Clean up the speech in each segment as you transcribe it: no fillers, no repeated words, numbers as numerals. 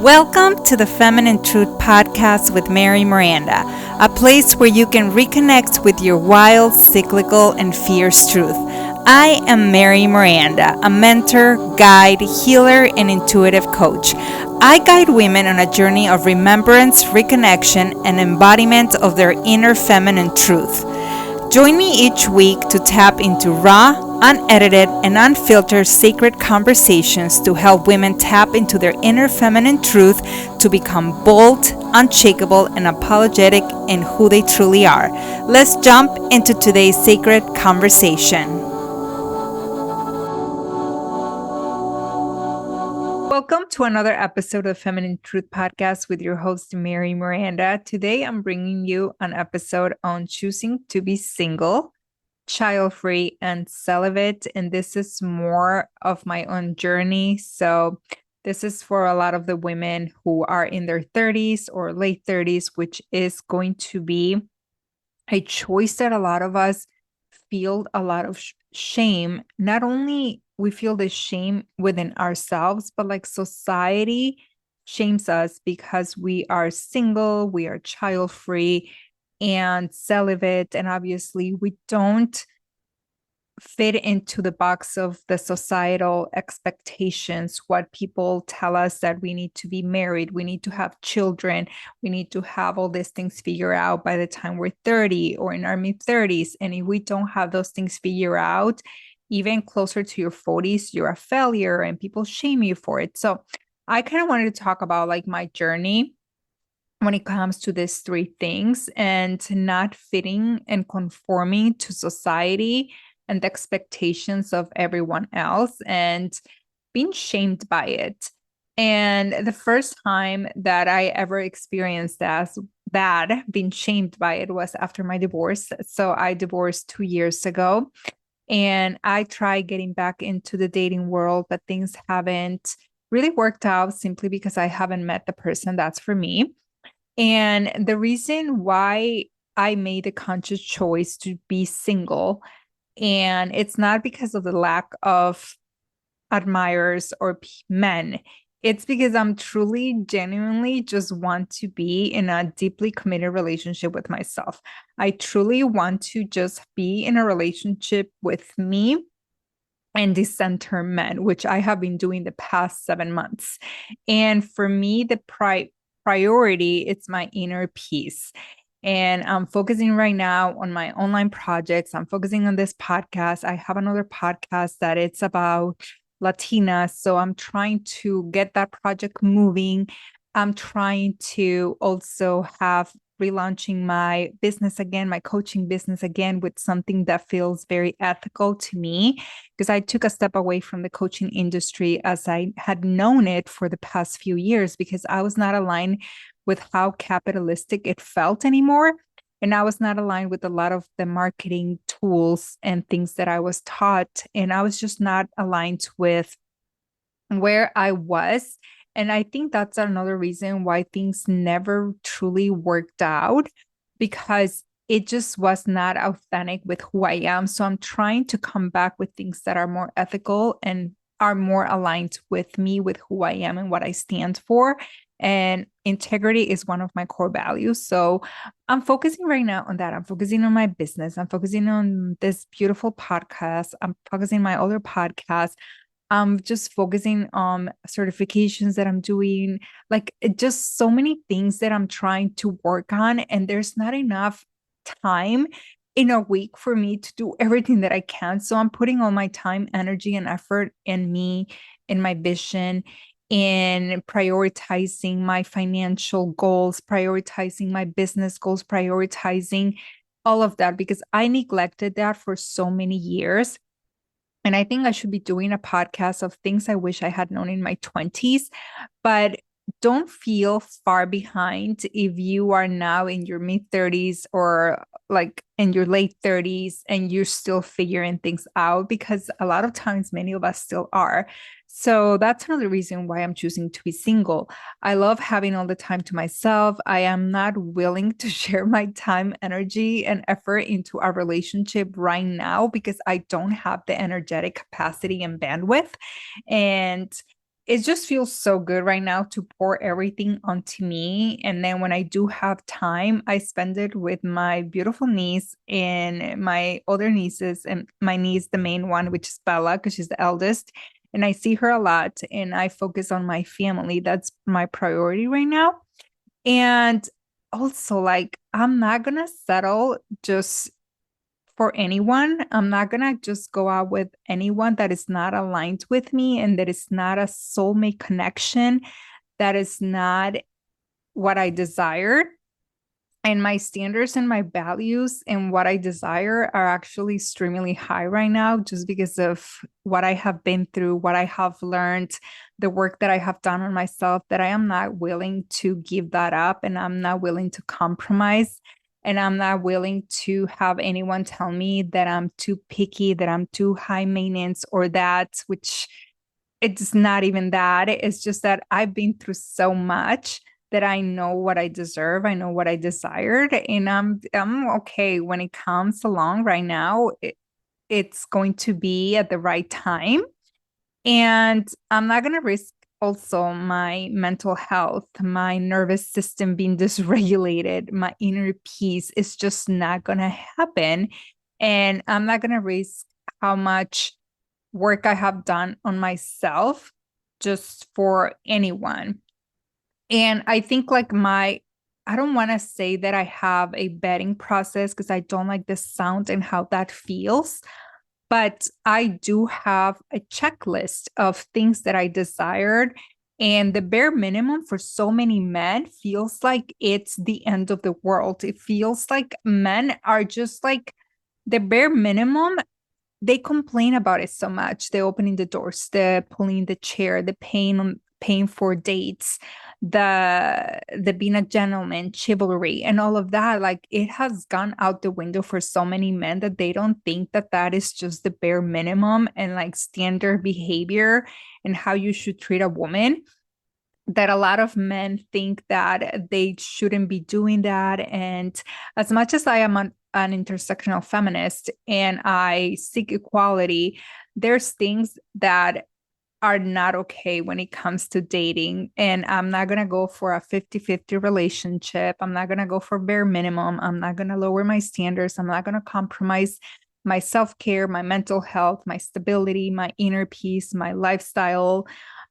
Welcome to the Feminine Truth Podcast with Miranda, a place where you can reconnect with your wild, cyclical, and fierce truth. I am Miranda, a mentor, guide, healer, and intuitive coach. I guide women on a journey of remembrance, reconnection, and embodiment of their inner feminine truth. Join me each week to tap into raw, unedited, and unfiltered sacred conversations to help women tap into their inner feminine truth to become bold, unshakable, and apologetic in who they truly are. Let's jump into today's sacred conversation. Welcome to another episode of Feminine Truth Podcast with your host, Miranda. Today, I'm bringing you an episode on choosing to be single, childfree, and celibate. And this is more of my own journey. So this is for a lot of the women who are in their 30s or late 30s, which is going to be a choice that a lot of us feel a lot of shame. Not only we feel the shame within ourselves, but like society shames us because we are single, we are child free and celibate. And obviously, we don't fit into the box of the societal expectations, what people tell us that we need to be married, we need to have children, we need to have all these things figured out by the time we're 30 or in our mid-30s. And if we don't have those things figured out, even closer to your 40s, you're a failure and people shame you for it. So I kind of wanted to talk about like my journey when it comes to these three things and not fitting and conforming to society and the expectations of everyone else and being shamed by it. And the first time that I ever experienced that being shamed by it was after my divorce. So I divorced 2 years ago and I tried getting back into the dating world, but things haven't really worked out simply because I haven't met the person that's for me. And the reason why I made the conscious choice to be single, and it's not because of the lack of admirers or men. It's because I'm truly, genuinely just want to be in a deeply committed relationship with myself. I truly want to just be in a relationship with me and the center men, which I have been doing the past 7 months. And for me, the priority, it's my inner peace. And I'm focusing right now on my online projects. I'm focusing on this podcast. I have another podcast that it's about Latinas. So I'm trying to get that project moving. I'm trying to also have relaunching my business again, my coaching business again, with something that feels very ethical to me, because I took a step away from the coaching industry as I had known it for the past few years, because I was not aligned with how capitalistic it felt anymore. And I was not aligned with a lot of the marketing tools and things that I was taught. And I was just not aligned with where I was. And I think that's another reason why things never truly worked out, because it just was not authentic with who I am. So I'm trying to come back with things that are more ethical and are more aligned with me, with who I am and what I stand for. And integrity is one of my core values. So I'm focusing right now on that. I'm focusing on my business. I'm focusing on this beautiful podcast. I'm focusing on my other podcast. I'm just focusing on certifications that I'm doing, like just so many things that I'm trying to work on. And there's not enough time in a week for me to do everything that I can. So I'm putting all my time, energy, and effort in me, in my vision, in prioritizing my financial goals, prioritizing my business goals, prioritizing all of that, because I neglected that for so many years. And I think I should be doing a podcast of things I wish I had known in my 20s, but don't feel far behind if you are now in your mid 30s or like in your late 30s and you're still figuring things out, because a lot of times many of us still are. So that's another reason why I'm choosing to be single. I love having all the time to myself. I am not willing to share my time, energy, and effort into a relationship right now because I don't have the energetic capacity and bandwidth. And it just feels so good right now to pour everything onto me. And then when I do have time, I spend it with my beautiful niece and my older nieces, and my niece, the main one, which is Bella, because she's the eldest. And I see her a lot and I focus on my family. That's my priority right now. And also, like, I'm not gonna settle just for anyone. I'm not gonna just go out with anyone that is not aligned with me and that is not a soulmate connection, that is not what I desire. And my standards and my values and what I desire are actually extremely high right now, just because of what I have been through, what I have learned, the work that I have done on myself, that I am not willing to give that up, and I'm not willing to compromise. And I'm not willing to have anyone tell me that I'm too picky, that I'm too high maintenance, or that, which it's not even that. It's just that I've been through so much that I know what I deserve. I know what I desired, and I'm okay when it comes along right now. It's going to be at the right time, and I'm not going to risk also my mental health, my nervous system being dysregulated, my inner peace is just not going to happen. And I'm not going to risk how much work I have done on myself just for anyone. And I think like I don't want to say that I have a betting process because I don't like the sound and how that feels. But I do have a checklist of things that I desired. And the bare minimum for so many men feels like it's the end of the world. It feels like men are just like the bare minimum. They complain about it so much. The opening the doors, the pulling the chair, the paying for dates, the being a gentleman, chivalry, and all of that. Like, it has gone out the window for so many men that they don't think that that is just the bare minimum and like standard behavior and how you should treat a woman. That a lot of men think that they shouldn't be doing that. And as much as I am an intersectional feminist and I seek equality, there's things that are not okay when it comes to dating. And I'm not going to go for a 50-50 relationship. I'm not going to go for bare minimum. I'm not going to lower my standards. I'm not going to compromise my self-care, my mental health, my stability, my inner peace, my lifestyle.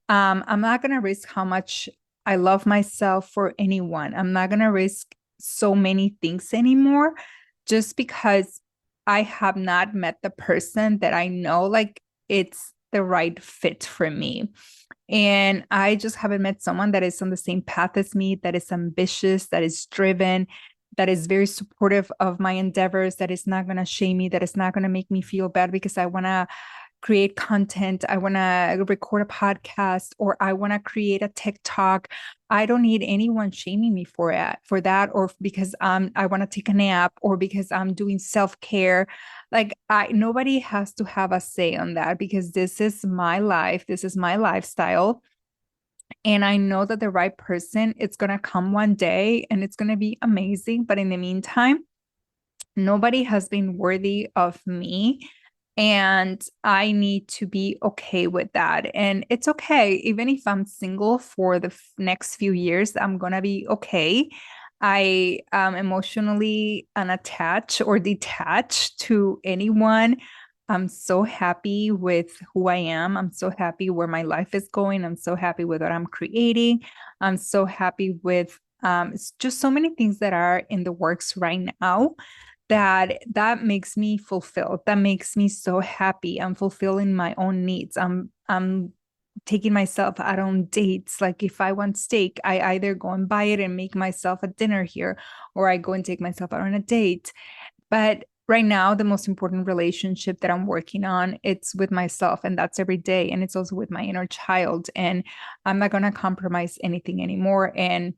I'm not going to risk how much I love myself for anyone. I'm not going to risk so many things anymore just because I have not met the person that I know like it's the right fit for me. And I just haven't met someone that is on the same path as me, that is ambitious, that is driven, that is very supportive of my endeavors, that is not going to shame me, that is not going to make me feel bad because I want to create content, I want to record a podcast, or I want to create a TikTok. I don't need anyone shaming me for that, or because I want to take a nap, or because I'm doing self-care. Like, nobody has to have a say on that, because this is my life, this is my lifestyle. And I know that the right person, it's going to come one day and it's going to be amazing. But in the meantime, nobody has been worthy of me, and I need to be okay with that. And it's okay. Even if I'm single for the next few years, I'm going to be okay. I am emotionally unattached or detached to anyone. I'm so happy with who I am. I'm so happy where my life is going. I'm so happy with what I'm creating. I'm so happy with it's just so many things that are in the works right now, that makes me fulfilled. That makes me so happy. I'm fulfilling my own needs. I'm taking myself out on dates. Like, if I want steak, I either go and buy it and make myself a dinner here, or I go and take myself out on a date. But right now, the most important relationship that I'm working on, it's with myself, and that's every day. And it's also with my inner child. And I'm not going to compromise anything anymore. And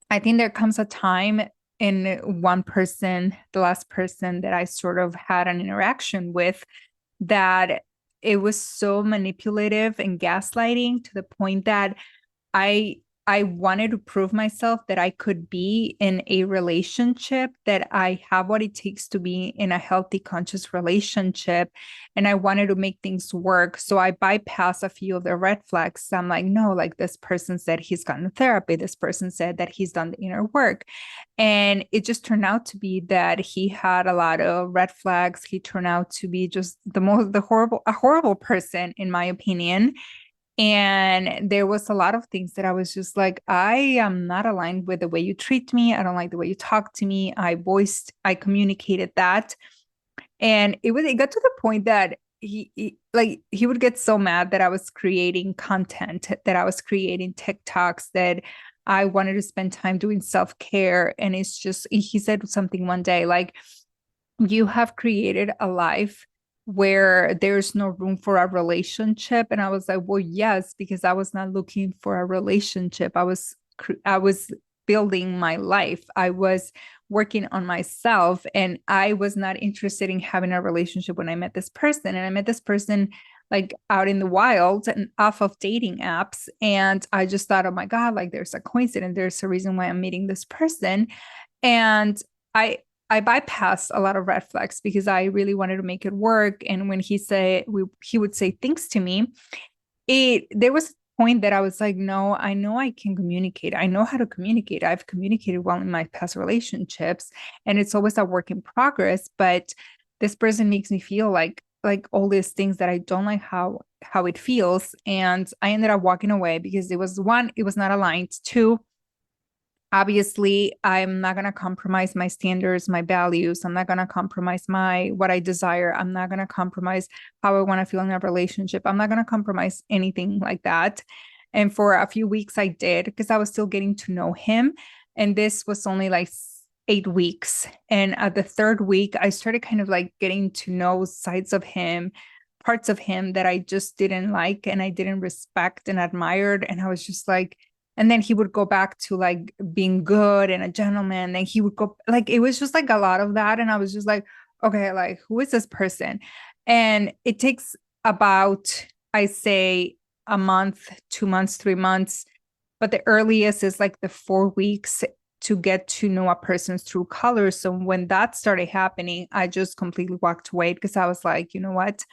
I think there comes a time in one person, the last person that I sort of had an interaction with, that it was so manipulative and gaslighting to the point that I I wanted to prove myself that I could be in a relationship, that I have what it takes to be in a healthy, conscious relationship. And I wanted to make things work. So I bypassed a few of the red flags. I'm like, no, like this person said he's gotten therapy. This person said that he's done the inner work. And it just turned out to be that he had a lot of red flags. He turned out to be just a horrible person, in my opinion. And there was a lot of things that I was just like, I am not aligned with the way you treat me. I don't like the way you talk to me. I communicated that. And it got to the point that he would get so mad that I was creating content, that I was creating TikToks, that I wanted to spend time doing self-care. And it's just, he said something one day like, you have created a life where there's no room for a relationship. And I was like, well, yes, because I was not looking for a relationship. I was building my life. I was working on myself, and I was not interested in having a relationship when I met this person. And I met this person like out in the wild and off of dating apps. And I just thought, oh my God, like there's a coincidence. There's a reason why I'm meeting this person. And I I bypassed a lot of red flags because I really wanted to make it work. And when he would say things to me, there was a point that I was like, no, I know I can communicate. I know how to communicate. I've communicated well in my past relationships, and it's always a work in progress. But this person makes me feel like all these things that I don't like how it feels. And I ended up walking away because it was one, it was not aligned. Two, obviously I'm not going to compromise my standards, my values. I'm not going to compromise what I desire. I'm not going to compromise how I want to feel in a relationship. I'm not going to compromise anything like that. And for a few weeks I did, because I was still getting to know him. And this was only like 8 weeks. And at the third week, I started kind of like getting to know sides of him, parts of him that I just didn't like and I didn't respect and admired. And I was just like, and then he would go back to like being good and a gentleman. Then he would go, like, it was just like a lot of that. And I was just like, okay, like, who is this person? And it takes about, I say, a month, 2 months, 3 months. But the earliest is like the 4 weeks to get to know a person's true colors. So when that started happening, I just completely walked away because I was like, you know what?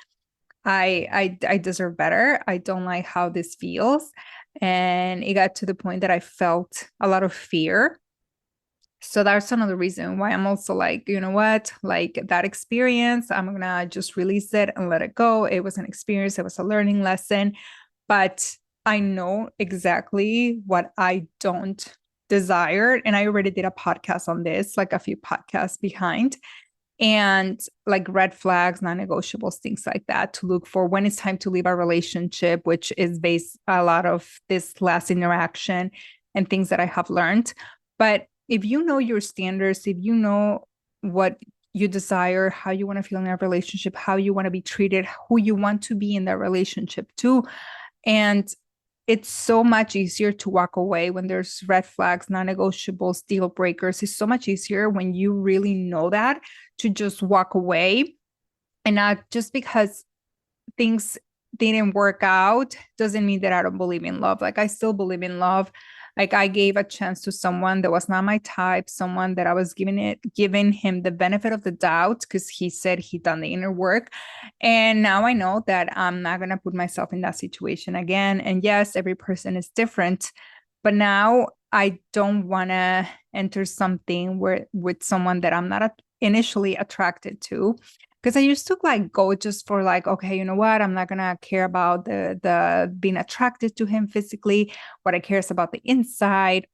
I deserve better. I don't like how this feels. And it got to the point that I felt a lot of fear. So that's another reason why I'm also like, you know what, like that experience, I'm gonna just release it and let it go. It was an experience, it was a learning lesson, but I know exactly what I don't desire. And I already did a podcast on this, like a few podcasts behind, and like red flags, non-negotiables, things like that to look for when it's time to leave a relationship, which is based a lot of this last interaction and things that I have learned. But if you know your standards, if you know what you desire, how you want to feel in a relationship, how you want to be treated, who you want to be in that relationship too, and it's so much easier to walk away when there's red flags, non-negotiables, deal breakers. It's so much easier when you really know that, to just walk away. And not just because things didn't work out doesn't mean that I don't believe in love. Like I still believe in love. Like I gave a chance to someone that was not my type, someone that I was giving him the benefit of the doubt because he said he'd done the inner work. And now I know that I'm not gonna put myself in that situation again. And yes, every person is different, but now I don't wanna enter something with someone that I'm not initially attracted to, because I used to like go just for like, okay, you know what? I'm not gonna care about the being attracted to him physically. What I care is about the inside.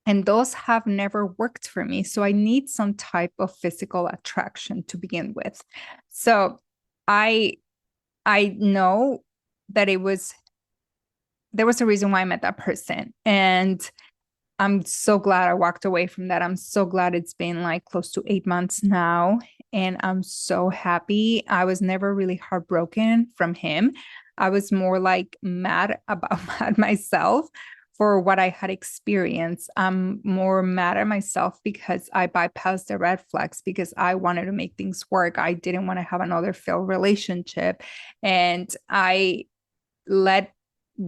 And those have never worked for me. So I need some type of physical attraction to begin with. So I I know that there was a reason why I met that person. And I'm so glad I walked away from that. I'm so glad it's been like close to 8 months now. And I'm so happy. I was never really heartbroken from him. I was more like mad about at myself for what I had experienced. I'm more mad at myself because I bypassed the red flags because I wanted to make things work. I didn't want to have another failed relationship. And I let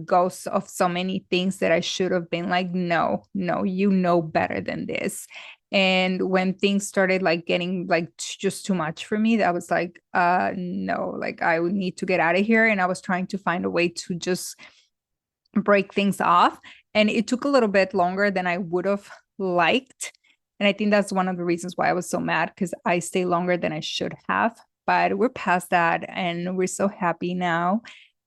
ghosts of so many things that I should have been like, no, no, you know better than this. And when things started like getting like just too much for me, that was like, no, like I would need to get out of here. And I was trying to find a way to just break things off. And it took a little bit longer than I would have liked. And I think that's one of the reasons why I was so mad, because I stayed longer than I should have. But we're past that and we're so happy now.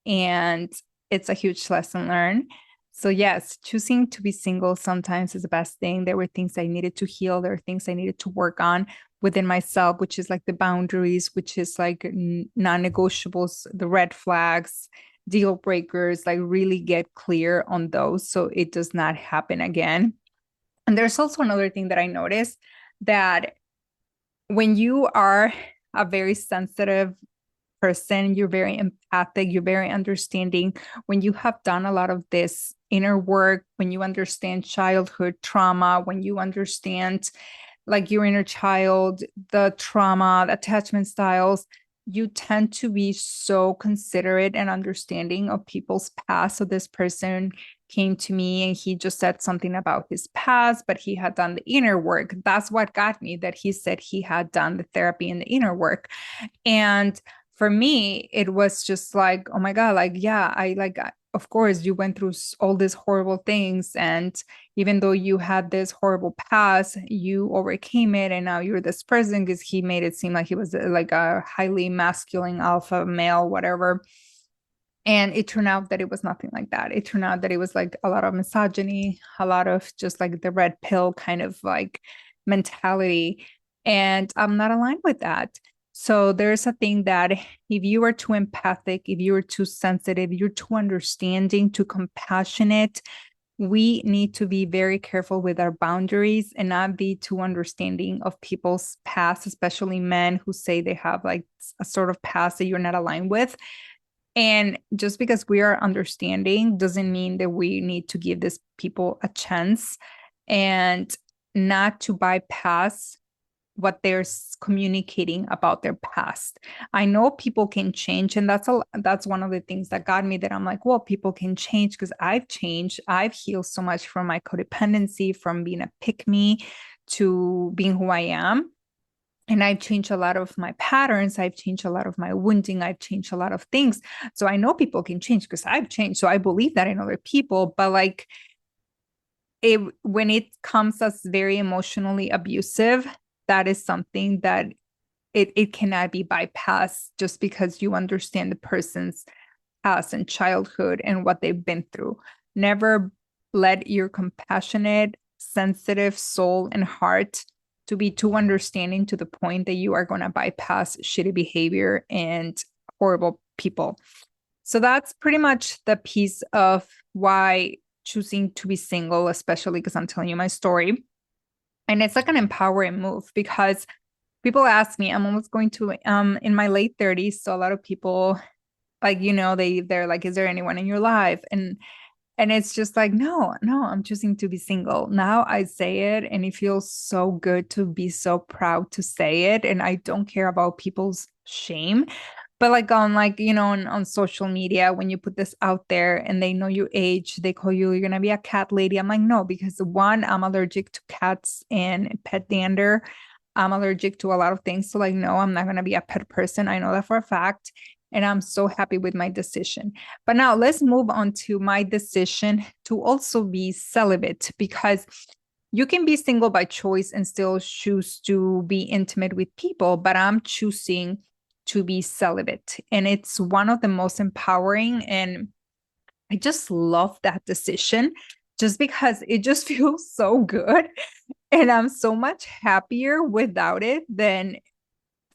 And it's a huge lesson learned. So, yes, choosing to be single sometimes is the best thing. There were things I needed to heal. There are things I needed to work on within myself, which is like the boundaries, which is like non-negotiables, the red flags, deal breakers, like really get clear on those so it does not happen again. And there's also another thing that I noticed, that when you are a very sensitive person, you're very empathic, you're very understanding, when you have done a lot of this inner work, when you understand childhood trauma, when you understand like your inner child, the trauma, the attachment styles, you tend to be so considerate and understanding of people's past. So this person came to me and he just said something about his past, but he had done the inner work. That's what got me, that he said he had done the therapy and the inner work. And for me, it was just like, oh my God, like, yeah, of course, you went through all these horrible things. And even though you had this horrible past, you overcame it. And now you're this person, because he made it seem like he was like a highly masculine alpha male, whatever. And it turned out that it was nothing like that. It turned out that it was like a lot of misogyny, a lot of just like the red pill kind of like mentality. And I'm not aligned with that. So there's a thing that if you are too empathic, if you are too sensitive, you're too understanding, too compassionate, we need to be very careful with our boundaries and not be too understanding of people's past, especially men who say they have like a sort of past that you're not aligned with. And just because we are understanding doesn't mean that we need to give these people a chance, and not to bypass what they're communicating about their past. I know people can change, and that's one of the things that got me, that I'm like, well, people can change, because I've changed. I've healed so much from my codependency, from being a pick me to being who I am. And I've changed a lot of my patterns. I've changed a lot of my wounding. I've changed a lot of things. So I know people can change because I've changed. So I believe that in other people. But like, when it comes as very emotionally abusive, that is something that it cannot be bypassed just because you understand the person's past and childhood and what they've been through. Never let your compassionate, sensitive soul and heart to be too understanding to the point that you are going to bypass shitty behavior and horrible people. So that's pretty much the piece of why choosing to be single, especially because I'm telling you my story. And it's like an empowering move, because people ask me, I'm almost going to in my late 30s. So a lot of people, like, they're like, is there anyone in your life? And it's just like, no, I'm choosing to be single. Now I say it, and it feels so good to be so proud to say it. And I don't care about people's shame. But like on social media, when you put this out there and they know your age, they call you're gonna be a cat lady. I'm like, no, because one, I'm allergic to cats and pet dander. I'm allergic to a lot of things. So like, no, I'm not gonna be a pet person. I know that for a fact. And I'm so happy with my decision. But now let's move on to my decision to also be celibate, because you can be single by choice and still choose to be intimate with people, but I'm choosing to be celibate. And it's one of the most empowering. And I just love that decision, just because it just feels so good. And I'm so much happier without it than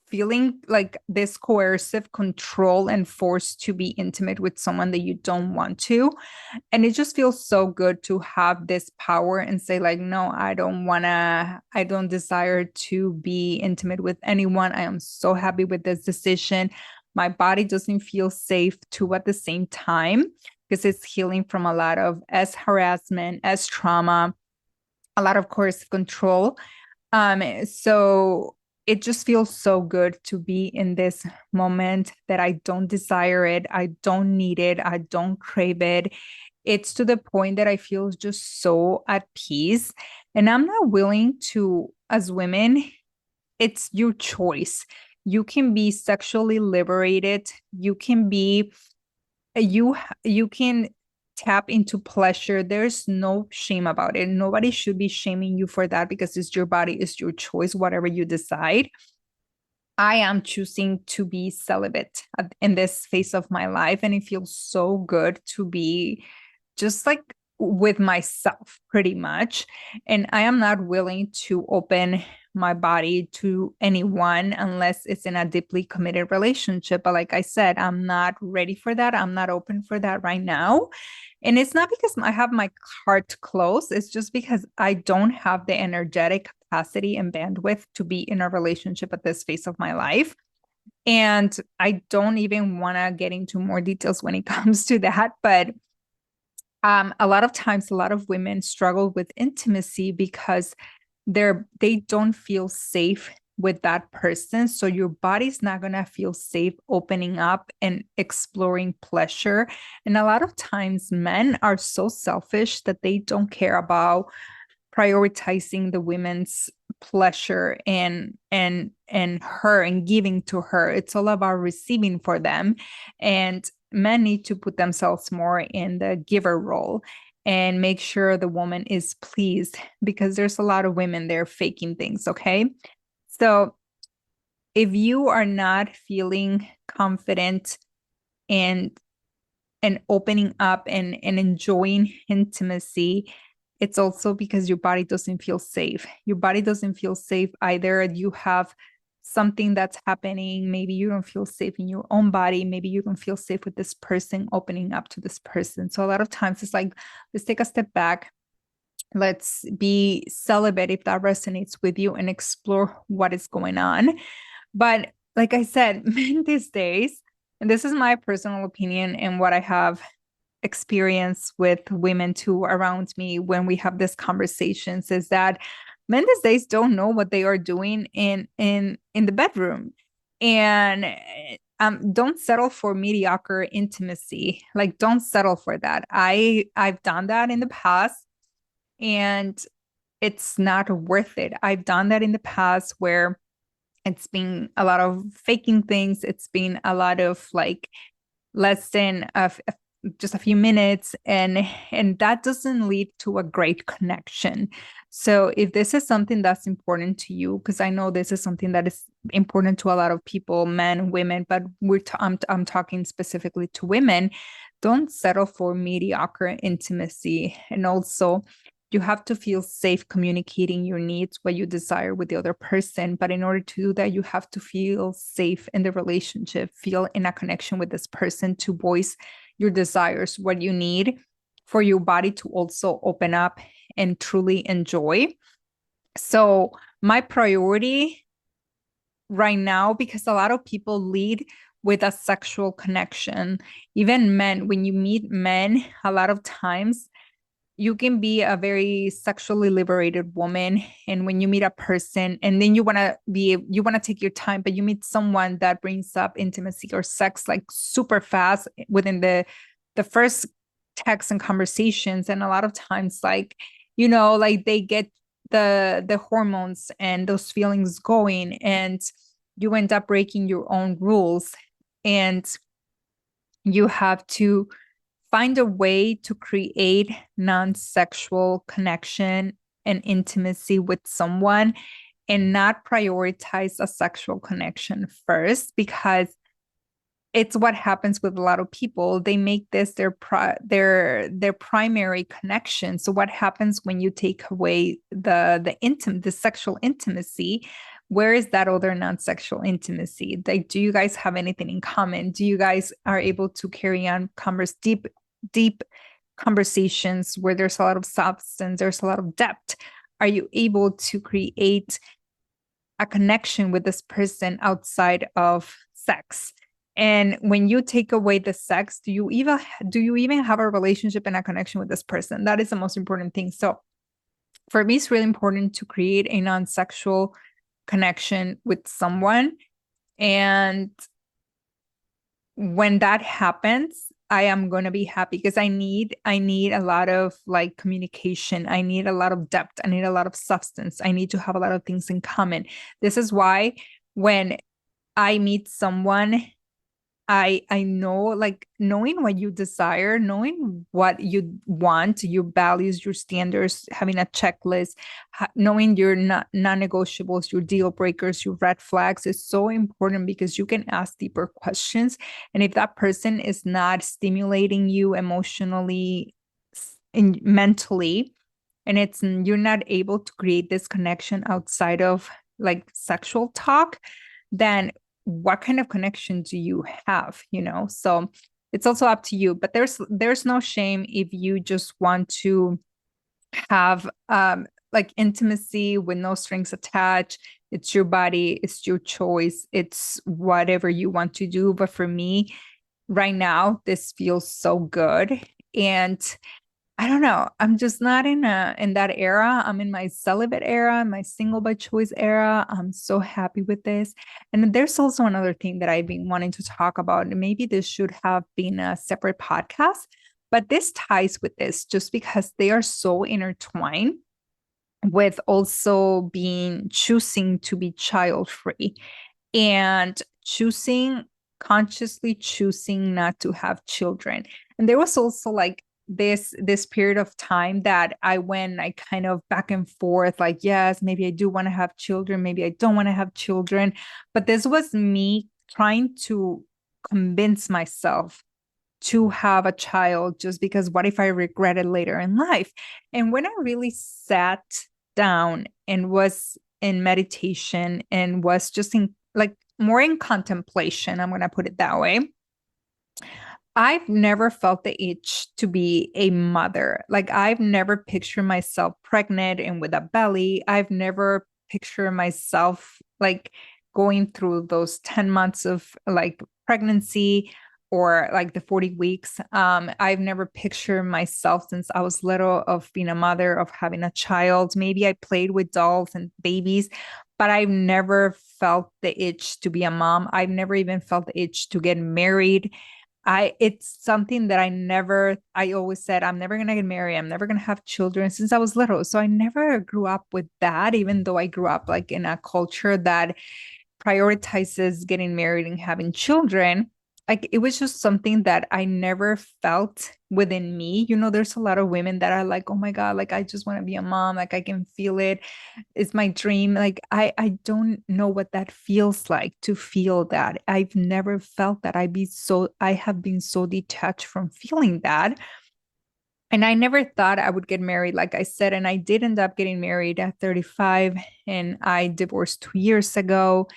feeling like this coercive control and force to be intimate with someone that you don't want to. And it just feels so good to have this power and say like, no, I don't desire to be intimate with anyone. I am so happy with this decision. My body doesn't feel safe too at the same time, because it's healing from a lot of harassment, trauma, a lot of coercive control. So it just feels so good to be in this moment that I don't desire it. I don't need it. I don't crave it. It's to the point that I feel just so at peace. And I'm not willing to, as women, it's your choice. You can be sexually liberated. You can be, you can tap into pleasure. There's no shame about it. Nobody should be shaming you for that because it's your body, it's your choice, whatever you decide. I am choosing to be celibate in this phase of my life. And it feels so good to be just like with myself, pretty much. And I am not willing to open my body to anyone unless it's in a deeply committed relationship. But like I said, I'm not ready for that. I'm not open for that right now. And it's not because I have my heart closed, it's just because I don't have the energetic capacity and bandwidth to be in a relationship at this phase of my life. And I don't even want to get into more details when it comes to that. But a lot of times, a lot of women struggle with intimacy because they don't feel safe with that person. So your body's not going to feel safe opening up and exploring pleasure. And a lot of times men are so selfish that they don't care about prioritizing the women's pleasure and her and giving to her. It's all about receiving for them. And men need to put themselves more in the giver role and make sure the woman is pleased, because there's a lot of women there faking things. Okay. So if you are not feeling confident and opening up and enjoying intimacy, it's also because your body doesn't feel safe. Your body doesn't feel safe either. You have something that's happening. Maybe you don't feel safe in your own body. Maybe you don't feel safe with this person, opening up to this person. So a lot of times it's like, let's take a step back. Let's be celibate if that resonates with you and explore what is going on. But like I said, men these days, and this is my personal opinion and what I have experience with women too around me when we have these conversations, is that men these days don't know what they are doing in the bedroom. And don't settle for mediocre intimacy. Like, don't settle for that. I've done that in the past, and it's not worth it. I've done that in the past where it's been a lot of faking things. It's been a lot of like less than just a few minutes, and that doesn't lead to a great connection. So if this is something that's important to you, because I know this is something that is important to a lot of people, men, women, but I'm talking specifically to women, don't settle for mediocre intimacy. And also, you have to feel safe communicating your needs, what you desire with the other person. But in order to do that, you have to feel safe in the relationship, feel in a connection with this person to voice your desires, what you need for your body to also open up and truly enjoy. So my priority right now, because a lot of people lead with a sexual connection, even men, when you meet men, a lot of times you can be a very sexually liberated woman, and when you meet a person and then you want to take your time, but you meet someone that brings up intimacy or sex like super fast within the first texts and conversations. And a lot of times, like, like they get the hormones and those feelings going, and you end up breaking your own rules, and you have to find a way to create non-sexual connection and intimacy with someone and not prioritize a sexual connection first, because it's what happens with a lot of people. They make this their primary connection. So what happens when you take away the sexual intimacy? Where is that other non-sexual intimacy? Like, do you guys have anything in common? Do you guys are able to carry on deep conversations where there's a lot of substance, there's a lot of depth? Are you able to create a connection with this person outside of sex? And when you take away the sex, do you even have a relationship and a connection with this person? That is the most important thing. So for me, it's really important to create a non-sexual connection with someone. And when that happens, I am going to be happy because I need a lot of like communication. I need a lot of depth. I need a lot of substance. I need to have a lot of things in common. This is why when I meet someone, I know, like, knowing what you desire, knowing what you want, your values, your standards, having a checklist, knowing your non-negotiables, your deal breakers, your red flags is so important because you can ask deeper questions. And if that person is not stimulating you emotionally and mentally, and you're not able to create this connection outside of like sexual talk, then what kind of connection do you have, so it's also up to you. But there's no shame if you just want to have like intimacy with no strings attached. It's your body, it's your choice, it's whatever you want to do. But for me right now, this feels so good. And I don't know. I'm just not in that era. I'm in my celibate era, my single by choice era. I'm so happy with this. And there's also another thing that I've been wanting to talk about. And maybe this should have been a separate podcast, but this ties with this just because they are so intertwined with also being choosing to be child free and consciously choosing not to have children. And there was also like this period of time that I kind of back and forth, like, yes, maybe I do want to have children, maybe I don't want to have children. But this was me trying to convince myself to have a child, just because what if I regret it later in life? And when I really sat down and was in meditation and was just in like more in contemplation, I'm going to put it that way, I've never felt the itch to be a mother. Like, I've never pictured myself pregnant and with a belly. I've never pictured myself like going through those 10 months of like pregnancy or like the 40 weeks. I've never pictured myself since I was little of being a mother, of having a child. Maybe I played with dolls and babies, but I've never felt the itch to be a mom. I've never even felt the itch to get married. It's something that I always said, I'm never going to get married. I'm never going to have children since I was little. So I never grew up with that, even though I grew up like in a culture that prioritizes getting married and having children. Like, it was just something that I never felt within me. There's a lot of women that are like, oh my God, like, I just want to be a mom. Like, I can feel it. It's my dream. Like, I don't know what that feels like to feel that. I've never felt that. I have been so detached from feeling that. And I never thought I would get married, like I said. And I did end up getting married at 35, and I divorced 2 years ago.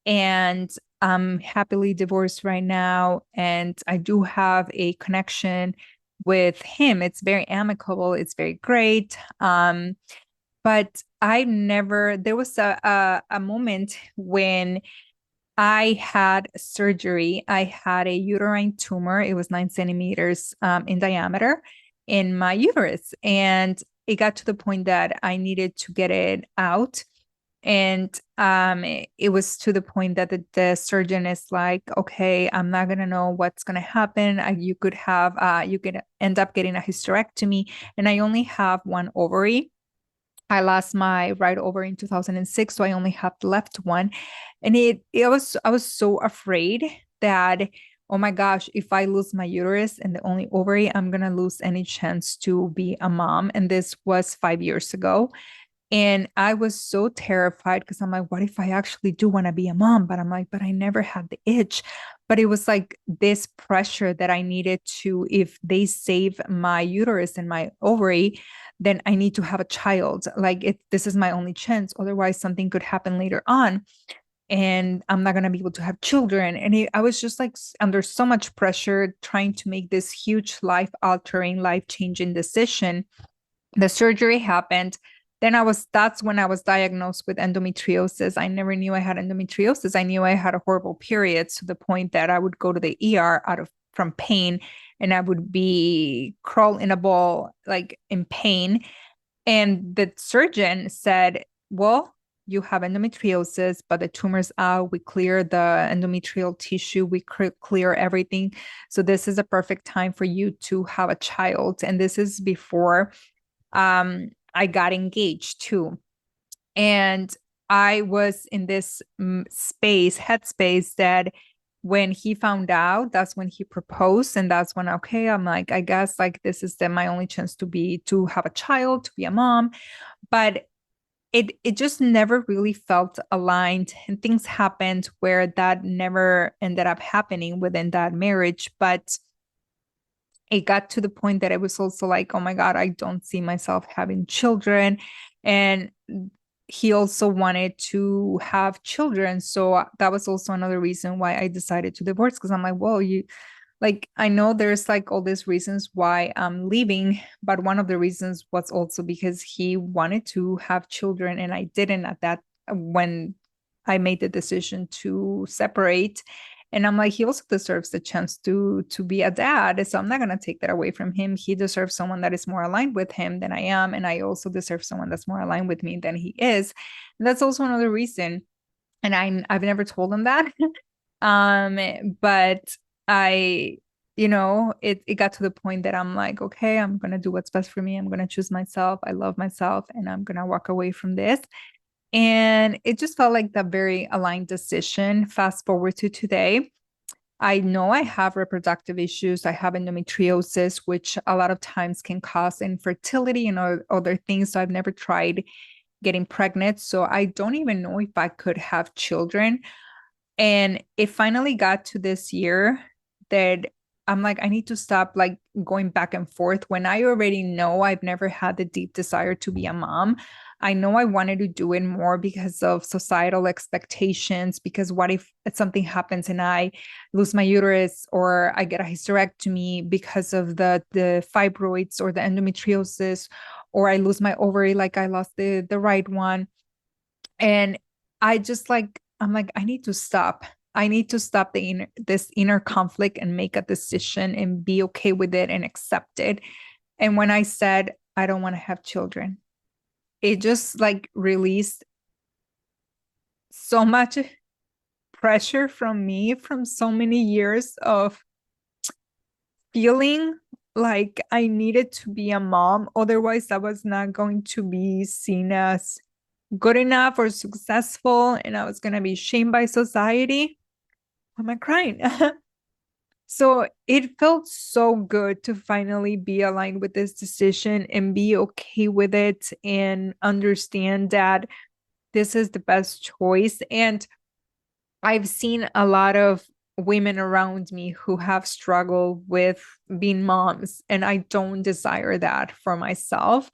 And I'm happily divorced right now. And I do have a connection with him. It's very amicable. It's very great. But there was a moment when I had surgery. I had a uterine tumor. It was 9 centimeters in diameter in my uterus. And it got to the point that I needed to get it out. And it was to the point that the surgeon is like, okay, I'm not going to know what's going to happen. You could end up getting a hysterectomy. And I only have one ovary. I lost my right ovary in 2006, so I only have the left one. And I was so afraid that, oh my gosh, if I lose my uterus and the only ovary, I'm going to lose any chance to be a mom. And this was 5 years ago. And I was so terrified because I'm like, what if I actually do want to be a mom? But I'm like, but I never had the itch. But it was like this pressure that I needed to, if they save my uterus and my ovary, then I need to have a child. Like, this is my only chance. Otherwise, something could happen later on and I'm not going to be able to have children. And I was just like under so much pressure trying to make this huge life altering, life changing decision. The surgery happened. That's when I was diagnosed with endometriosis. I never knew I had endometriosis. I knew I had a horrible period, to the point that I would go to the ER from pain, and I would be crawl in a ball, like in pain. And the surgeon said, well, you have endometriosis, but the tumor's out. We clear the endometrial tissue. We clear everything. So this is a perfect time for you to have a child. And this is before I got engaged too. And I was in this headspace that when he found out, that's when he proposed. And that's when, okay, I'm like, I guess like this is my only chance to have a child, to be a mom. But it just never really felt aligned, and things happened where that never ended up happening within that marriage. But it got to the point that it was also like, oh my God, I don't see myself having children. And he also wanted to have children. So that was also another reason why I decided to divorce, because I'm like, well, I know there's like all these reasons why I'm leaving, but one of the reasons was also because he wanted to have children and I didn't at that when I made the decision to separate. And I'm like, he also deserves the chance to be a dad. So I'm not gonna take that away from him. He deserves someone that is more aligned with him than I am. And I also deserve someone that's more aligned with me than he is. And that's also another reason. And I've never told him that. But I, it got to the point that I'm like, okay, I'm gonna do what's best for me. I'm gonna choose myself. I love myself, and I'm gonna walk away from this. And it just felt like the very aligned decision. Fast forward to today. I know I have reproductive issues. I have endometriosis, which a lot of times can cause infertility and other things. So I've never tried getting pregnant. So I don't even know if I could have children. And it finally got to this year that I'm like, I need to stop like going back and forth when I already know I've never had the deep desire to be a mom. I know I wanted to do it more because of societal expectations, because what if something happens and I lose my uterus or I get a hysterectomy because of the fibroids or the endometriosis, or I lose my ovary like I lost the right one. And I just like, I'm like, I need to stop. I need to stop this inner conflict and make a decision and be okay with it and accept it. And when I said, I don't want to have children, it just like released so much pressure from me from so many years of feeling like I needed to be a mom. Otherwise, I was not going to be seen as good enough or successful, and I was going to be shamed by society. Why am I crying? So it felt so good to finally be aligned with this decision and be okay with it and understand that this is the best choice. And I've seen a lot of women around me who have struggled with being moms, and I don't desire that for myself.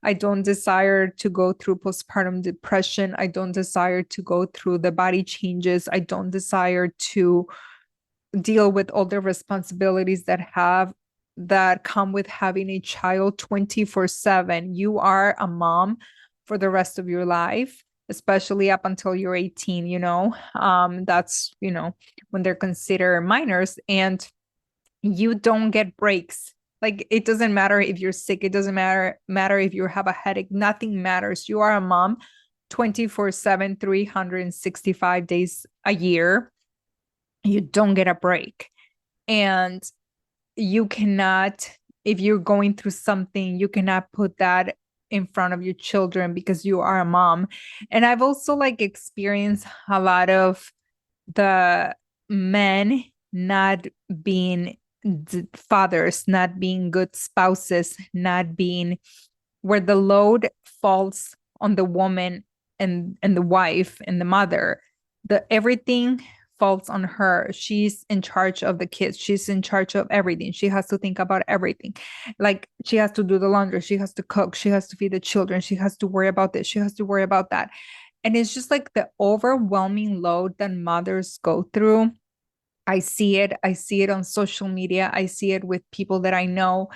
I don't desire to go through postpartum depression. I don't desire to go through the body changes. I don't desire to deal with all the responsibilities that come with having a child 24/7. You are a mom for the rest of your life, especially up until you're 18, that's, when they're considered minors, and you don't get breaks. Like, it doesn't matter if you're sick. It doesn't matter if you have a headache. Nothing matters. You are a mom 24/7, 365 days a year. You don't get a break. And you cannot, if you're going through something, you cannot put that in front of your children because you are a mom. And I've also like experienced a lot of the men not being fathers, not being good spouses, not being, where the load falls on the woman and the wife and the mother. The everything falls on her. She's in charge of the kids. She's in charge of everything. She has to think about everything. Like, she has to do the laundry. She has to cook. She has to feed the children. She has to worry about this. She has to worry about that. And it's just like the overwhelming load that mothers go through. I see it. I see it on social media. I see it with people that I know.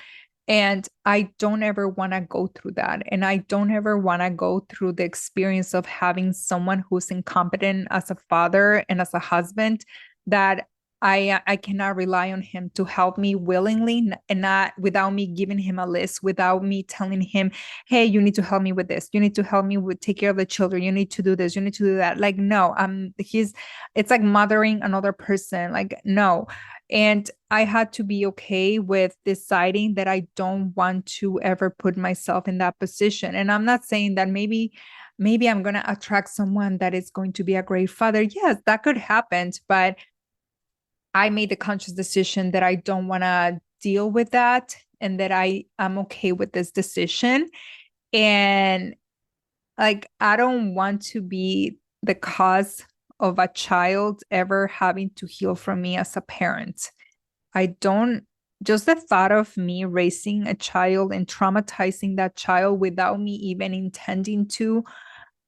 And I don't ever want to go through that. And I don't ever want to go through the experience of having someone who's incompetent as a father and as a husband, that I cannot rely on him to help me willingly and not without me giving him a list, without me telling him, hey, you need to help me with this. You need to help me with take care of the children. You need to do this. You need to do that. Like, no, it's like mothering another person. Like, no. And I had to be okay with deciding that I don't want to ever put myself in that position. And I'm not saying that maybe I'm going to attract someone that is going to be a great father. Yes, that could happen, but I made the conscious decision that I don't want to deal with that and that I'm okay with this decision. And like, I don't want to be the cause of a child ever having to heal from me as a parent. I don't, just the thought of me raising a child and traumatizing that child without me even intending to,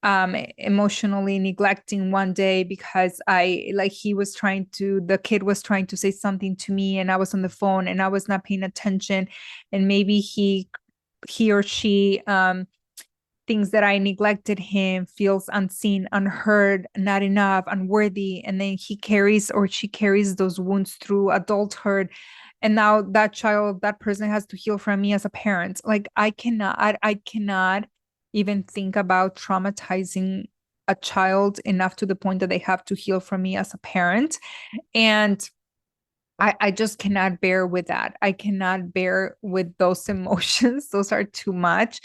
emotionally neglecting one day because the kid was trying to say something to me and I was on the phone and I was not paying attention, and maybe he or she thinks that I neglected him, feels unseen, unheard, not enough, unworthy, and then he carries or she carries those wounds through adulthood. And now that person has to heal from me as a parent. Like, I cannot even think about traumatizing a child enough to the point that they have to heal from me as a parent. And I just cannot bear with that. I cannot bear with those emotions. Those are too much.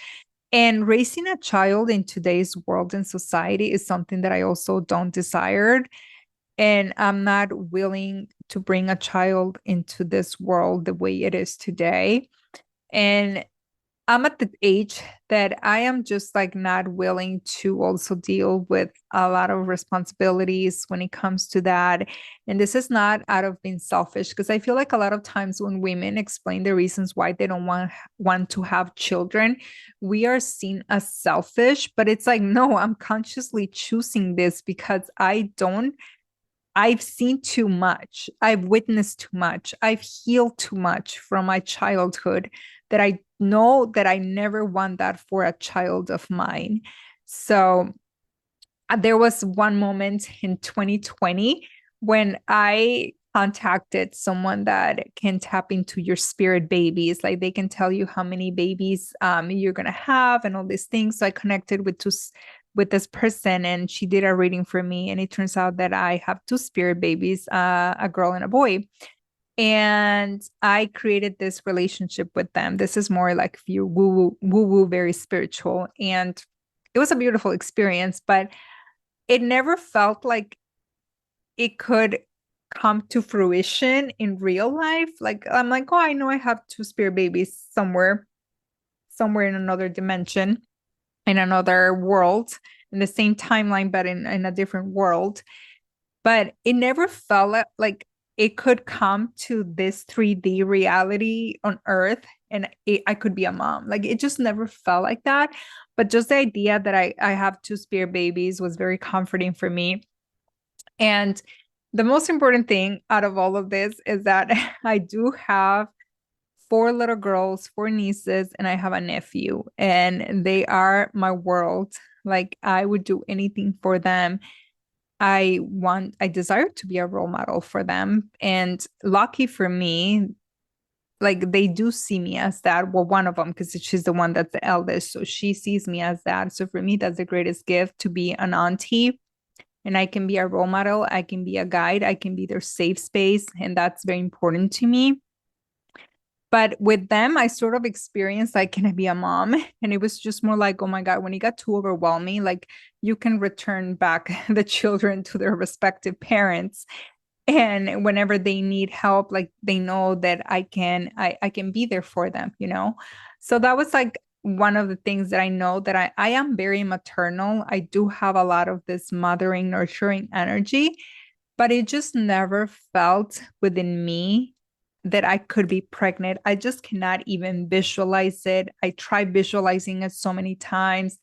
And raising a child in today's world and society is something that I also don't desire. And I'm not willing to bring a child into this world the way it is today. And I'm at the age that I am just like not willing to also deal with a lot of responsibilities when it comes to that. And this is not out of being selfish, because I feel like a lot of times when women explain the reasons why they don't want to have children, we are seen as selfish. But it's like, no, I'm consciously choosing this because I've seen too much. I've witnessed too much. I've healed too much from my childhood that I know that I never want that for a child of mine. So there was one moment in 2020 when I contacted someone that can tap into your spirit babies. Like, they can tell you how many babies you're going to have and all these things. So I connected with this person, and she did a reading for me. And it turns out that I have two spirit babies, a girl and a boy. And I created this relationship with them. This is more like you woo, very spiritual. And it was a beautiful experience, but it never felt like it could come to fruition in real life. Like, I'm like, oh, I know I have two spirit babies somewhere in another dimension, in another world, in the same timeline, but in a different world. But it never felt like it could come to this 3D reality on Earth and I could be a mom. Like, it just never felt like that. But just the idea that I have two spirit babies was very comforting for me. And the most important thing out of all of this is that I do have four little girls, four nieces, and I have a nephew, and they are my world. Like, I would do anything for them. I desire to be a role model for them. And lucky for me, like, they do see me as that. Well, one of them, because she's the one that's the eldest. So she sees me as that. So for me, that's the greatest gift, to be an auntie. And I can be a role model. I can be a guide. I can be their safe space. And that's very important to me. But with them, I sort of experienced like, can I be a mom? And it was just more like, oh my God, when it got too overwhelming, like, you can return back the children to their respective parents. And whenever they need help, like, they know that I can be there for them, you know? So that was like one of the things that I know, that I am very maternal. I do have a lot of this mothering, nurturing energy, but it just never felt within me that I could be pregnant. I just cannot even visualize it. I tried visualizing it so many times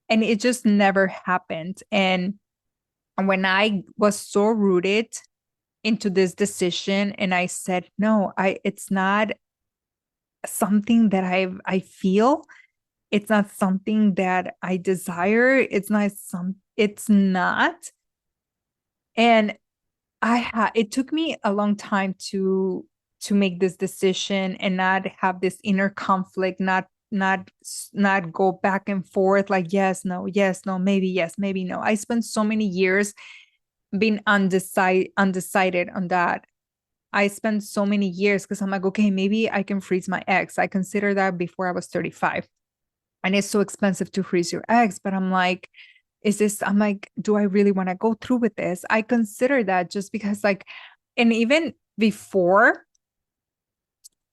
and it just never happened. And when I was so rooted into this decision and I said, no, it's not something that I feel. It's not something that I desire. It's not. And it took me a long time to make this decision and not have this inner conflict, not go back and forth like yes, no, maybe yes, maybe no. I spent so many years being undecided on that. I spent so many years because I'm like, okay, maybe I can freeze my eggs. I considered that before I was 35. And it's so expensive to freeze your eggs. But I'm like, I'm like, do I really want to go through with this? I consider that just because, like, and even before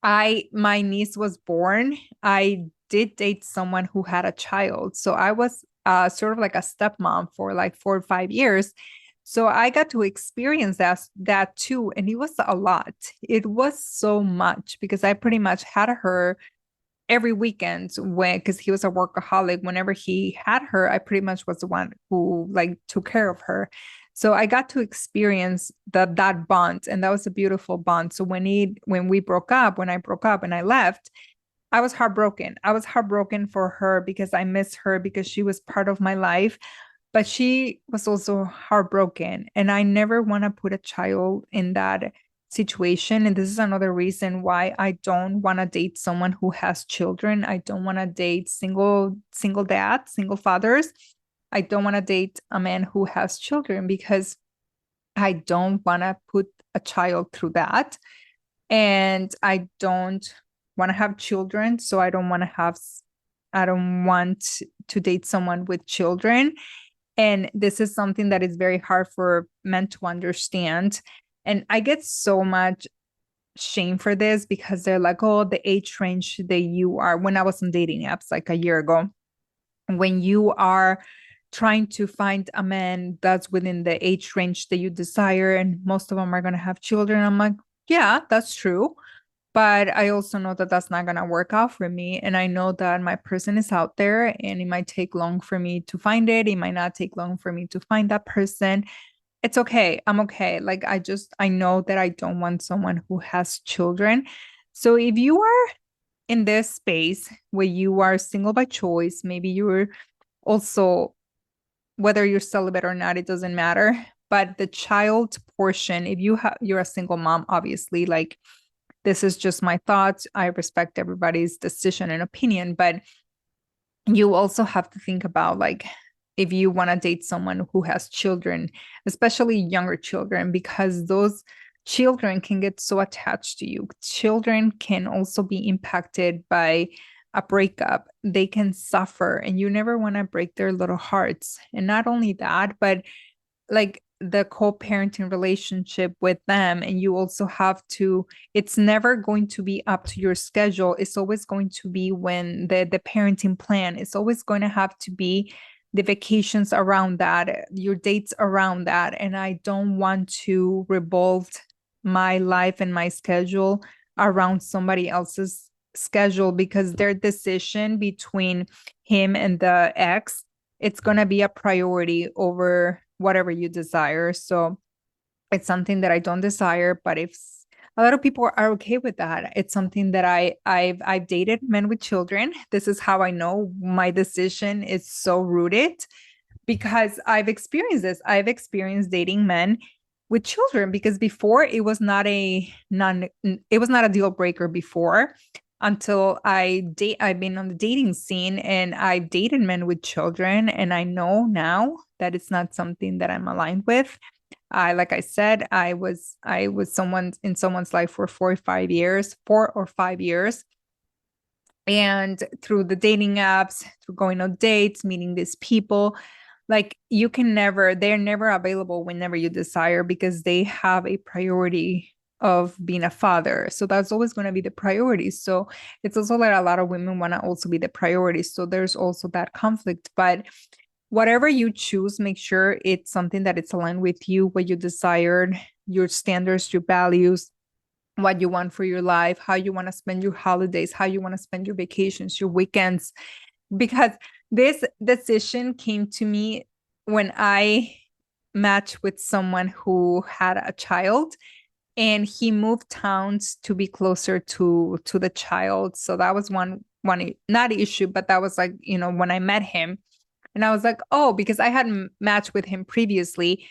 my niece was born, I did date someone who had a child. So I was sort of like a stepmom for like 4 or 5 years. So I got to experience that too. And it was a lot. It was so much because I pretty much had her every weekend because he was a workaholic. Whenever he had her, I pretty much was the one who like took care of her. So I got to experience that bond, and that was a beautiful bond. So when we broke up, when I broke up and I left, I was heartbroken. I was heartbroken for her because I miss her because she was part of my life, but she was also heartbroken. And I never want to put a child in that situation. And this is another reason why I don't want to date someone who has children. I don't want to date single dads, single fathers. I don't want to date a man who has children because I don't want to put a child through that. And I don't want to have children. So I don't want to date someone with children. And this is something that is very hard for men to understand. And I get so much shame for this because they're like, oh, the age range that you are, when I was on dating apps like a year ago, when you are trying to find a man that's within the age range that you desire, and most of them are going to have children. I'm like, yeah, that's true. But I also know that that's not going to work out for me. And I know that my person is out there and it might take long for me to find it. It might not take long for me to find that person. It's okay. I'm okay. Like, I know that I don't want someone who has children. So if you are in this space where you are single by choice, maybe you're also, whether you're celibate or not, it doesn't matter. But the child portion, if you're a single mom, obviously, like, this is just my thoughts. I respect everybody's decision and opinion, but you also have to think about, like, if you want to date someone who has children, especially younger children, because those children can get so attached to you. Children can also be impacted by a breakup. They can suffer, and you never want to break their little hearts. And not only that, but like the co-parenting relationship with them, and you also have to, it's never going to be up to your schedule. It's always going to be when the parenting plan is always going to have to be the vacations around that, your dates around that. And I don't want to revolve my life and my schedule around somebody else's schedule, because their decision between him and the ex, it's going to be a priority over whatever you desire. So it's something that I don't desire, but if a lot of people are okay with that, it's something that I've dated men with children. This is how I know my decision is so rooted, because I've experienced this. I've experienced dating men with children, because before it was not a deal breaker before, until I've been on the dating scene and I've dated men with children, and I know now that it's not something that I'm aligned with. Like I said, I was someone's life for 4 or 5 years. And through the dating apps, through going on dates, meeting these people, like, they're never available whenever you desire, because they have a priority of being a father. So that's always going to be the priority. So it's also like a lot of women want to also be the priority. So there's also that conflict. But whatever you choose, make sure it's something that it's aligned with you, what you desired, your standards, your values, what you want for your life, how you want to spend your holidays, how you want to spend your vacations, your weekends. Because this decision came to me when I matched with someone who had a child, and he moved towns to be closer to the child. So that was one not issue, but that was like, when I met him, and I was like, oh, because I hadn't matched with him previously,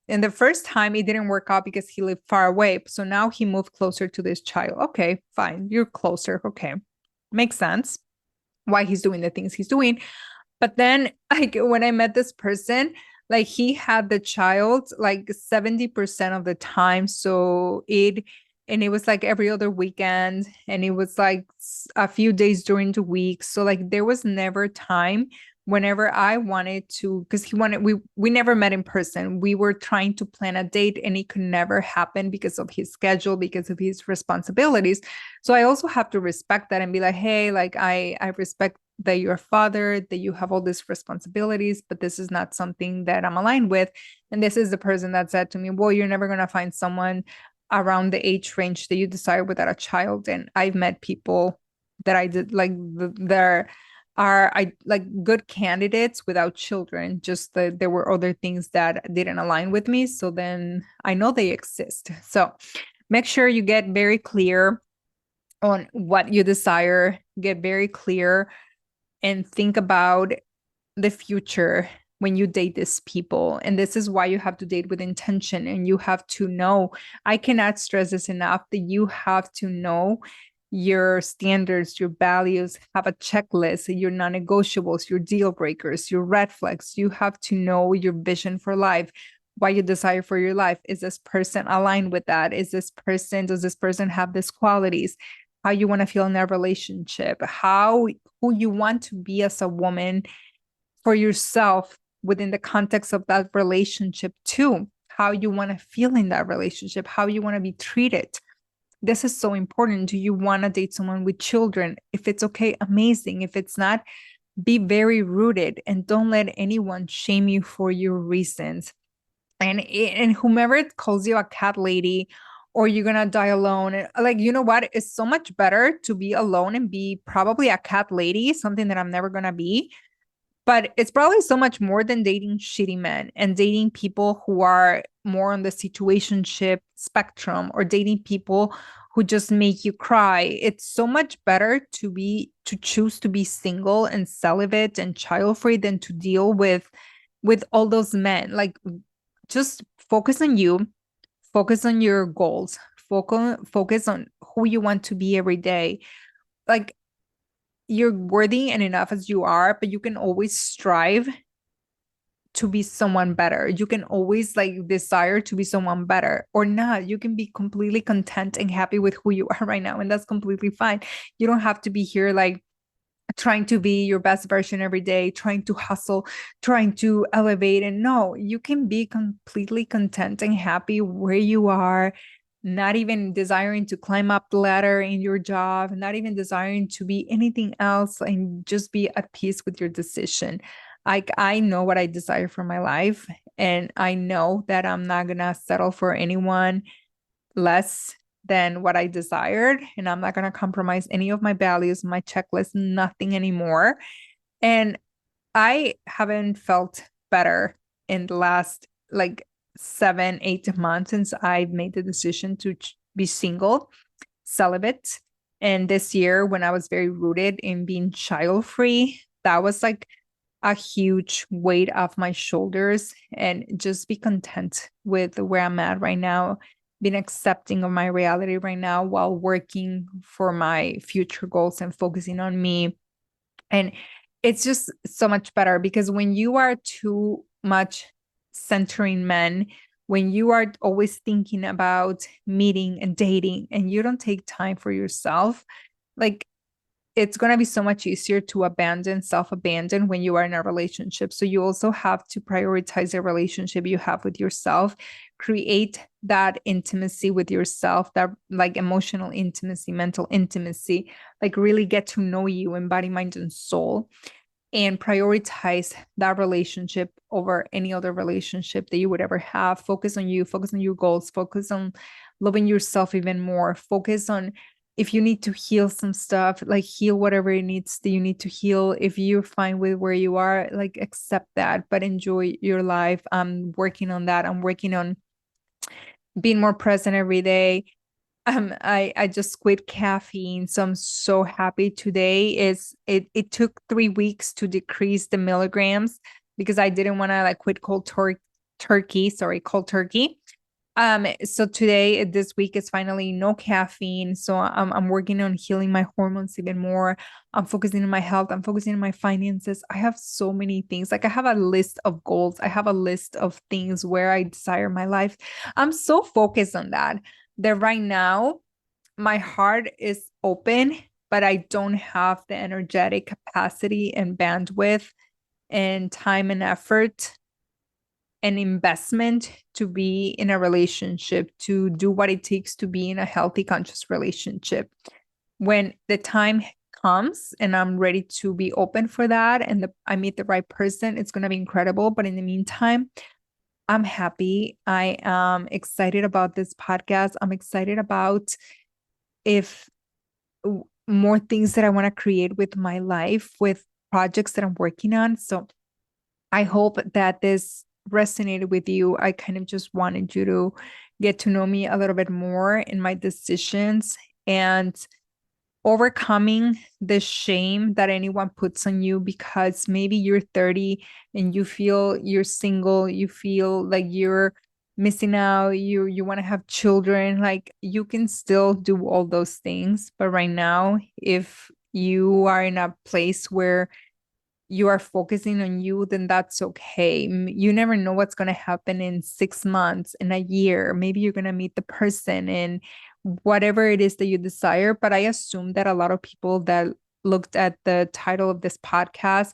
And the first time it didn't work out because he lived far away. So now he moved closer to this child. Okay, fine. You're closer. Okay. Makes sense why he's doing the things he's doing. But then like when I met this person, like he had the child like 70% of the time. And it was like every other weekend, and it was like a few days during the week. So like there was never time whenever I wanted to, because we never met in person. We were trying to plan a date and it could never happen because of his schedule, because of his responsibilities. So I also have to respect that and be like, hey, like I respect that you're a father, that you have all these responsibilities, but this is not something that I'm aligned with. And this is the person that said to me, well, you're never going to find someone around the age range that you desire without a child. And I've met people that I did like there are I like good candidates without children, just that there were other things that didn't align with me. So then I know they exist. So make sure you get very clear on what you desire, get very clear, and think about the future when you date these people. And this is why you have to date with intention, and you have to know, I cannot stress this enough, that you have to know your standards, your values, have a checklist, your non-negotiables, your deal breakers, your red flags. You have to know your vision for life, what you desire for your life. Is this person aligned with that? Does this person have these qualities? How you want to feel in that relationship, who you want to be as a woman for yourself within the context of that relationship too, how you want to feel in that relationship, how you want to be treated. This is so important. Do you want to date someone with children? If it's okay, amazing. If it's not, be very rooted and don't let anyone shame you for your reasons. And whomever calls you a cat lady, or you're gonna die alone, like, you know what, it's so much better to be alone and be probably a cat lady, something that I'm never gonna be. But it's probably so much more than dating shitty men and dating people who are more on the situationship spectrum, or dating people who just make you cry. It's so much better to choose to be single and celibate and child free than to deal with all those men. Like, just focus on you, focus on your goals, focus on who you want to be every day. Like, you're worthy and enough as you are, but you can always strive to be someone better. You can always like desire to be someone better, or not. You can be completely content and happy with who you are right now, and that's completely fine. You don't have to be here like trying to be your best version every day, trying to hustle, trying to elevate. And no, you can be completely content and happy where you are, not even desiring to climb up the ladder in your job, not even desiring to be anything else, and just be at peace with your decision. Like, I know what I desire for my life, and I know that I'm not gonna settle for anyone less than what I desired. And I'm not going to compromise any of my values, my checklist, nothing anymore. And I haven't felt better in the last like 7, 8 months since I've made the decision to be single, celibate. And this year, when I was very rooted in being child free, that was like a huge weight off my shoulders, and just be content with where I'm at right now, being accepting of my reality right now while working for my future goals and focusing on me. And it's just so much better, because when you are too much centering men, when you are always thinking about meeting and dating and you don't take time for yourself, like, it's going to be so much easier to self-abandon when you are in a relationship. So you also have to prioritize the relationship you have with yourself, create that intimacy with yourself, that like emotional intimacy, mental intimacy, like really get to know you in body, mind, and soul, and prioritize that relationship over any other relationship that you would ever have. Focus on you, focus on your goals, focus on loving yourself even more, focus on, if you need to heal some stuff, like heal whatever it needs that you need to heal. If you're fine with where you are, like accept that, but enjoy your life. I'm working on that. I'm working on being more present every day. I just quit caffeine, so I'm so happy today. It took 3 weeks to decrease the milligrams, because I didn't want to like quit cold cold turkey. So today, this week is finally no caffeine. So I'm working on healing my hormones even more. I'm focusing on my health. I'm focusing on my finances. I have so many things. Like I have a list of goals. I have a list of things where I desire my life. I'm so focused on that right now my heart is open, but I don't have the energetic capacity and bandwidth and time and effort and investment to be in a relationship, to do what it takes to be in a healthy, conscious relationship. When the time comes and I'm ready to be open for that and I meet the right person, it's going to be incredible. But in the meantime, I'm happy. I am excited about this podcast. I'm excited about if more things that I want to create with my life, with projects that I'm working on. So I hope that this resonated with you. I kind of just wanted you to get to know me a little bit more in my decisions and overcoming the shame that anyone puts on you because maybe you're 30 and you feel you're single, you feel like you're missing out, you want to have children, like you can still do all those things. But right now, if you are in a place where you are focusing on you, then that's okay. You never know what's going to happen in 6 months, in a year. Maybe you're going to meet the person and whatever it is that you desire. But I assume that a lot of people that looked at the title of this podcast,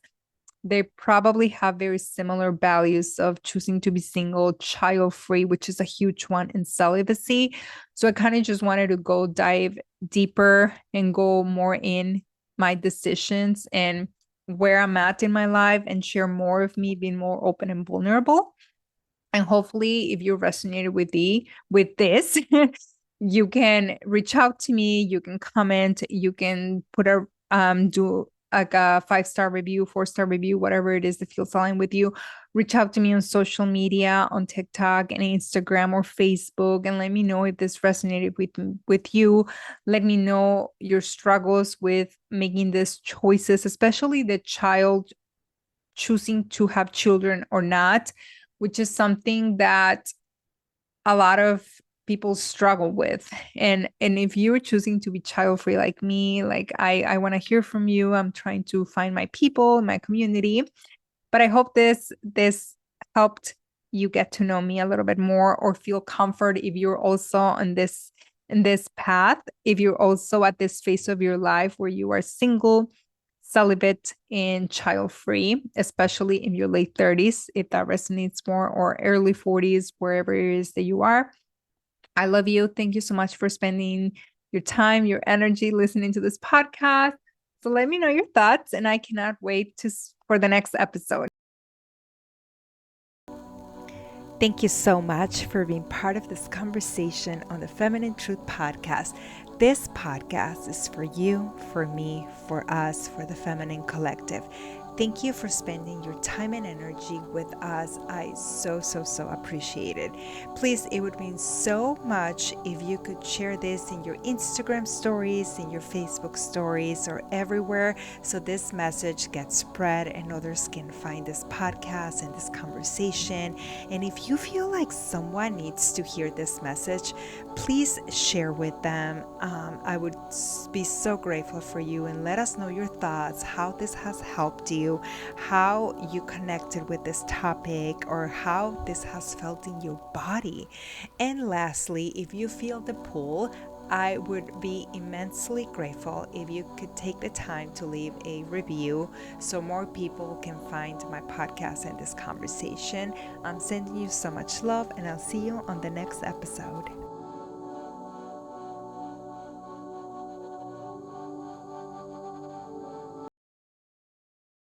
they probably have very similar values of choosing to be single, child free, which is a huge one, in celibacy. So I kind of just wanted to go dive deeper and go more in my decisions and where I'm at in my life and share more of me being more open and vulnerable. And hopefully, if you resonated with this, you can reach out to me, you can comment, you can put a do like a 5-star review, 4-star review, whatever it is that feels aligned with you. Reach out to me on social media, on TikTok and Instagram or Facebook, and let me know if this resonated with you. Let me know your struggles with making these choices, especially the child choosing to have children or not, which is something that a lot of people struggle with. And if you're choosing to be child free like me, like I want to hear from you. I'm trying to find my people, my community. But I hope this helped you get to know me a little bit more or feel comfort if you're also on this in this path, if you're also at this phase of your life where you are single, celibate, and child free, especially in your late 30s, if that resonates more, or early 40s, wherever it is that you are. I love you. Thank you so much for spending your time, your energy listening to this podcast. So let me know your thoughts, and I cannot wait for the next episode. Thank you so much for being part of this conversation on the Feminine Truth Podcast. This podcast is for you, for me, for us, for the Feminine Collective. Thank you for spending your time and energy with us. I so appreciate it. Please, it would mean so much if you could share this in your Instagram stories, in your Facebook stories, or everywhere, so this message gets spread and others can find this podcast and this conversation. And if you feel like someone needs to hear this message, please share with them. I would be so grateful for you, and let us know your thoughts, how this has helped you, how you connected with this topic, or how this has felt in your body. And lastly, if you feel the pull, I would be immensely grateful if you could take the time to leave a review so more people can find my podcast and this conversation. I'm sending you so much love, and I'll see you on the next episode.